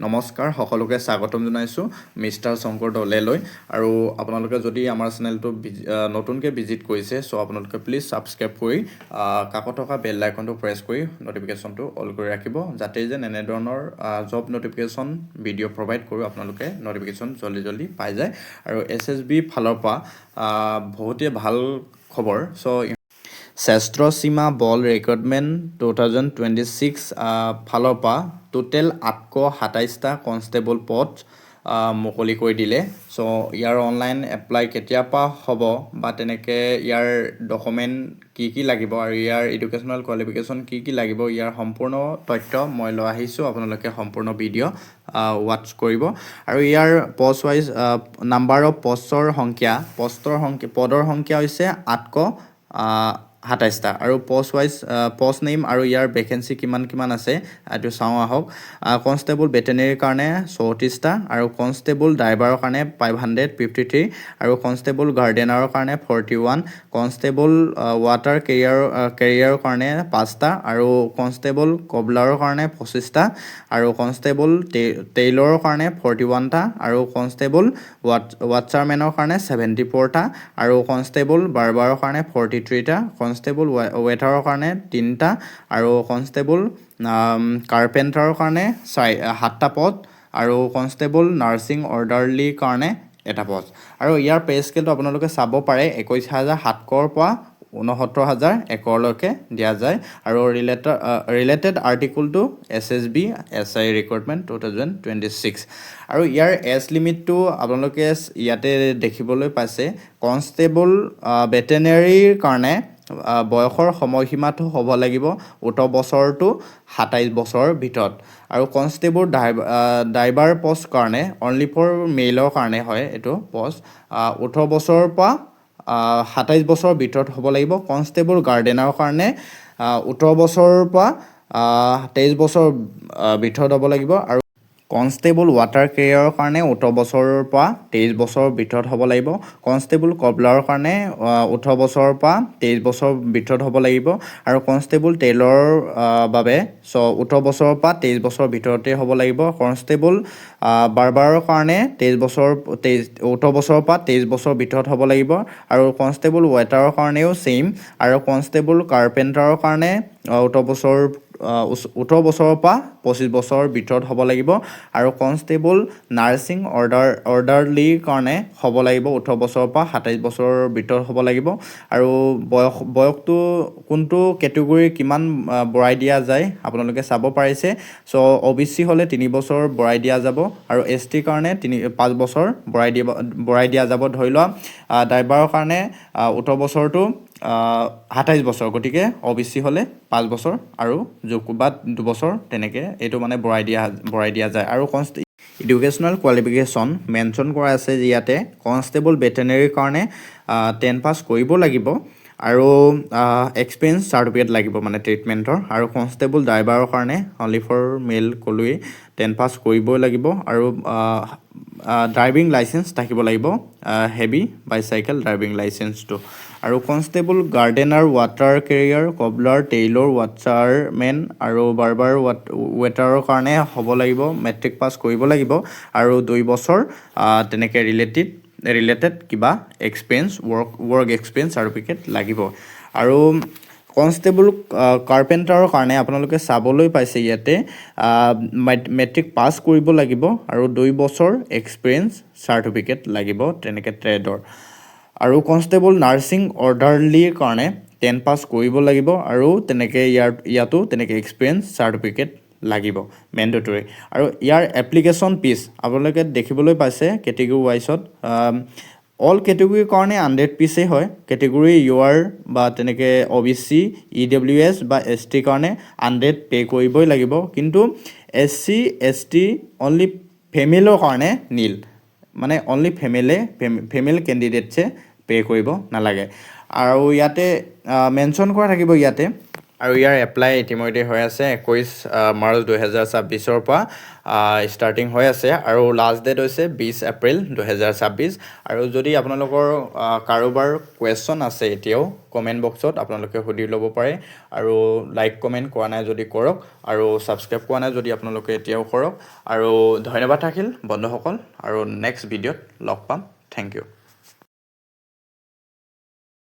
নমস্কাৰ সকলোকে স্বাগতম জনাইছোঁ মিষ্টাৰ শংকৰ দলেলৈ আৰু আপোনালোকে যদি আমাৰ চেনেলটো নতুনকৈ ভিজিট কৰিছে চ' আপোনালোকে প্লিজ ছাবস্ক্ৰাইব কৰি কাষত থকা বেল আইকনটো প্ৰেছ কৰি ন'টিফিকেশ্যনটো অল কৰি ৰাখিব যাতে যেন এনেধৰণৰ জব ন'টিফিকেশ্যন ভিডিঅ' প্ৰভাইড কৰোঁ আপোনালোকে ন'টিফিকেশ্যন জল্দি পাই যায় আৰু SSB ফালৰ পৰা বহুতেই ভাল খবৰ চ' শ্ৰেষ্ঠ সীমা বল ৰিক্ৰুটমেণ্ট 2026 ফালৰ পৰা টোটেল 827টা কনষ্টেবল পদ মুকলি কৰি দিলে চ' ইয়াৰ অনলাইন এপ্লাই কেতিয়াৰ পৰা হ'ব বা তেনেকৈ ইয়াৰ ডকুমেণ্ট কি লাগিব আৰু ইয়াৰ এডুকেশ্যনেল কোৱালিফিকেশ্যন কি লাগিব ইয়াৰ সম্পূৰ্ণ তথ্য মই লৈ আহিছোঁ আপোনালোকে সম্পূৰ্ণ ভিডিঅ' ৱাটচ কৰিব আৰু ইয়াৰ পষ্ট ৱাইজ নাম্বাৰ অফ পদৰ সংখ্যা হৈছে 827টা আৰু পষ্ট ৱাইজ পষ্ট নেম আৰু ইয়াৰ ভেকেঞ্চি কিমান আছে এইটো চাওঁ আহক কনষ্টেবল ভেটেনেৰীৰ কাৰণে 34টা আৰু কনষ্টেবল ড্ৰাইভাৰৰ কাৰণে 553 আৰু কনষ্টেবল গাৰ্ডেনাৰৰ কাৰণে 41 কনষ্টেবল ৱাটাৰ কেৰিয়াৰৰ কাৰণে 5টা আৰু কনষ্টেবল কবলাৰৰ কাৰণে 25টা আৰু কনষ্টেবল টেইলৰৰ কাৰণে 41টা আৰু কনষ্টেবল ৱাটচাৰমেনৰ কাৰণে 74টা আৰু কনষ্টেবল বাৰ্বাৰৰ কাৰণে 43টা কনষ্টেবল ৱেটাৰৰ কাৰণে 3টা আৰু কনষ্টেবল কাৰ্পেণ্টাৰৰ কাৰণে 7টা পদ আৰু কনষ্টেবল নাৰ্ছিং অৰ্ডাৰলিৰ কাৰণে 1টা পদ আৰু ইয়াৰ পে স্কেলটো আপোনালোকে চাব পাৰে 21,700ৰ পৰা 69,100লৈকে দিয়া যায় আৰু ৰিলেটেড আৰ্টিকলটো SSB SI ৰিক্ৰুটমেণ্ট 2026 আৰু ইয়াৰ এজ লিমিটটো আপোনালোকে ইয়াতে দেখিবলৈ পাইছে কনষ্টেবল ভেটেনেৰীৰ কাৰণে বয়সৰ সময়সীমাটো হ'ব লাগিব 18 বছৰটো 27 বছৰৰ ভিতৰত আৰু কনষ্টেবল ড্ৰাইভাৰ পোষ্ট কাৰণে অনলি ফৰ মেইলৰ কাৰণে হয় এইটো পোষ্ট 18 বছৰৰ পৰা 27 বছৰৰ ভিতৰত হ'ব লাগিব কনষ্টেবল গাৰ্ডেনাৰৰ কাৰণে 18 বছৰৰ পৰা 23 বছৰৰ ভিতৰত হ'ব লাগিব আৰু কনষ্টেবল ৱাটাৰ কেৰিয়াৰৰ কাৰণে 18 বছৰৰ পৰা 23 বছৰৰ ভিতৰত হ'ব লাগিব কনষ্টেবল কবলাৰৰ কাৰণে 18 বছৰৰ পৰা 23 বছৰৰ ভিতৰত হ'ব লাগিব আৰু কনষ্টেবল টেইলৰৰ বাবে 18 বছৰৰ পৰা 23 বছৰৰ ভিতৰতে হ'ব লাগিব কনষ্টেবল বাৰ্বাৰৰ কাৰণে 18 বছৰৰ পৰা 23 বছৰৰ ভিতৰত হ'ব লাগিব আৰু কনষ্টেবল ৱেটাৰৰ কাৰণেও ছেইম আৰু কনষ্টেবল কাৰ্পেণ্টাৰৰ কাৰণে 18 বছৰৰ পৰা 25 বছৰৰ ভিতৰত হ'ব লাগিব আৰু কনষ্টেবল নাৰ্ছিং অৰ্ডাৰলিৰ কাৰণে হ'ব লাগিব 18 বছৰৰ পৰা 27 বছৰৰ ভিতৰত হ'ব লাগিব আৰু বয়সটো কোনটো কেটেগৰী কিমান বঢ়াই দিয়া যায় আপোনালোকে চাব পাৰিছে চ' OBC হ'লে 3 বছৰ বঢ়াই দিয়া যাব আৰু ST কাৰণে 5 বছৰ বঢ়াই দিয়া যাব ধৰি লোৱা ড্ৰাইভাৰৰ কাৰণে 18 বছৰটো 27 বছৰ গতিকে OBC হ'লে 5 বছৰ আৰু যোগবাদ 2 বছৰ তেনেকৈ এইটো মানে বঢ়াই দিয়া যায় আৰু এডুকেশ্যনেল কোৱালিফিকেশ্যন মেনশ্যন কৰা আছে যে ইয়াতে কনষ্টেবল ভেটেনেৰীৰ কাৰণে 10 পাছ কৰিব লাগিব আৰু এক্সপিৰিয়েঞ্চ চাৰ্টিফিকেট লাগিব মানে ট্ৰিটমেণ্টৰ আৰু কনষ্টেবল ড্ৰাইভাৰৰ কাৰণে অনলি ফৰ মেল ক'লোৱেই 10 পাছ কৰিবই লাগিব আৰু ড্ৰাইভিং লাইচেঞ্চ থাকিব লাগিব হেভি বাইচাইকেল ড্ৰাইভিং লাইচেঞ্চটো আৰু constable gardener water carrier cobbler tailor ৱাটচাৰমেন আৰু বাৰ্বাৰ ৱেটাৰৰ কাৰণে হ'ব লাগিব মেট্ৰিক পাছ কৰিব লাগিব আৰু 2 বছৰ তেনেকৈ ৰিলেটেড কিবা এক্সপিৰিয়েঞ্চ ৱৰ্ক এক্সপিৰিয়েঞ্চ চাৰ্টিফিকেট লাগিব আৰু কনষ্টেবল কাৰ্পেণ্টাৰৰ কাৰণে আপোনালোকে চাবলৈ পাইছে ইয়াতে মেট্ৰিক পাছ কৰিব লাগিব আৰু 2 বছৰ এক্সপিৰিয়েঞ্চ চাৰ্টিফিকেট লাগিব তেনেকৈ ট্ৰেডৰ আৰু কনষ্টেবল নাৰ্ছিং অৰ্ডাৰলিৰ কাৰণে 10 পাছ কৰিব লাগিব আৰু তেনেকৈ ইয়াতো তেনেকৈ এক্সপিৰিয়েঞ্চ চাৰ্টিফিকেট লাগিব মেণ্ডেটৰী আৰু ইয়াৰ এপ্লিকেশ্যন ফিজ আপোনালোকে দেখিবলৈ পাইছে কেটেগৰী ৱাইজত অল কেটেগৰীৰ কাৰণে 100 পিচেই হয় কেটেগৰী UR বা তেনেকৈ OBC EWS বা ST কাৰণে 100 পে' কৰিবই লাগিব কিন্তু SC ST অনলি ফেমিলৰ কাৰণে নীল মানে অনলি ফেমেল কেণ্ডিডেটছে পে' কৰিব নালাগে আৰু ইয়াতে মেনশ্যন কৰা থাকিব ইয়াতে আৰু ইয়াৰ এপ্লাই ইতিমধ্যে হৈ আছে 21 মাৰ্চ 2026 পৰা ষ্টাৰ্টিং হৈ আছে আৰু লাষ্ট ডেট হৈছে 20 এপ্ৰিল 2026 আৰু যদি আপোনালোকৰ কাৰোবাৰ কুৱেশ্যন আছে এতিয়াও কমেণ্ট বক্সত আপোনালোকে সুধি ল'ব পাৰে আৰু লাইক কমেণ্ট কৰা নাই যদি কৰক আৰু ছাবস্ক্ৰাইব কৰা নাই যদি আপোনালোকে এতিয়াও কৰক আৰু ধন্যবাদ থাকিল বন্ধুসকল আৰু নেক্সট ভিডিঅ'ত লগ পাম থেংক ইউ